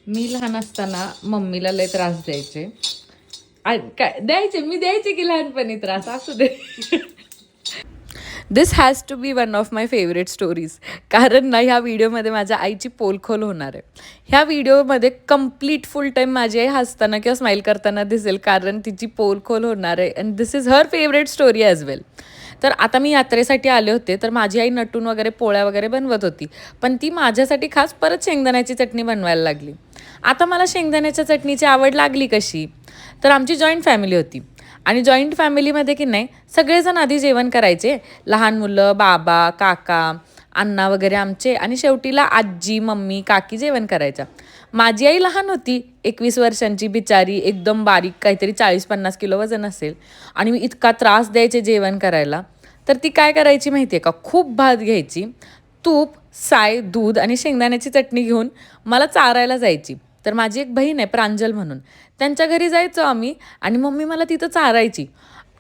मी लहान असताना मम्मीला लय त्रास द्यायचे. काय द्यायचे, मी द्यायचे की लहानपणी त्रास, असू दे. This has to be one of my favourite stories. कारण ना ह्या व्हिडिओमध्ये माझ्या आईची पोलखोल होणार आहे. ह्या व्हिडिओमध्ये कम्प्लीट फुल टाईम माझी आई हसताना किंवा स्माईल करताना दिसेल, कारण तिची पोलखोल होणार आहे. And this is her favourite story as well. तर आता मी यात्रेसाठी आले होते, तर माझी आई नटून वगैरे पोळ्या वगैरे बनवत होती. पण ती माझ्यासाठी खास परत शेंगदाण्याची चटणी बनवायला लागली. आता मला शेंगदाण्याच्या चटणीची आवड लागली कशी? तर आमची जॉईंट फॅमिली होती. आणि जॉईंट फॅमिलीमध्ये की नाही सगळेजण आधी जेवण करायचे. लहान मुलं, बाबा, काका, अण्णा वगैरे आमचे, आणि शेवटीला आजी, मम्मी, काकी जेवण करायच्या. माझी आई लहान होती, 21 वर्षांची बिचारी, एकदम बारीक, काहीतरी 40-50 किलो वजन असेल. आणि मी इतका त्रास द्यायचे जेवण करायला. तर ती काय करायची माहिती आहे का? खूप भात घ्यायची, तूप, साय, दूध आणि शेंगदाण्याची चटणी घेऊन मला चारायला जायची. तर माझी एक बहीण आहे प्रांजल म्हणून, त्यांच्या घरी जायचो आम्ही, आणि मम्मी मला तिथं चारायची.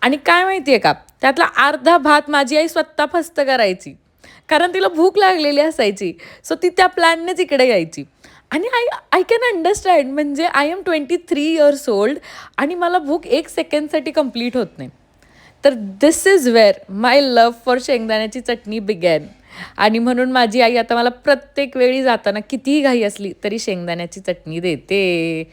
आणि काय माहिती आहे का, त्यातला अर्धा भात माझी आई स्वतः फस्त करायची, कारण तिला भूक लागलेली असायची. सो ती त्या प्लॅननेच इकडे यायची. आणि आय कॅन अंडरस्टँड, म्हणजे आय एम 23 इयर्स ओल्ड आणि मला भूक 1 सेकंडसाठी कंप्लीट होत नाही. तर this is where my love for शेंगदाण्याची चटणी बिगॅन. आणि म्हणून माझी आई आता मला प्रत्येक वेळी जाताना कितीही घाई असली तरी शेंगदाण्याची चटणी देते.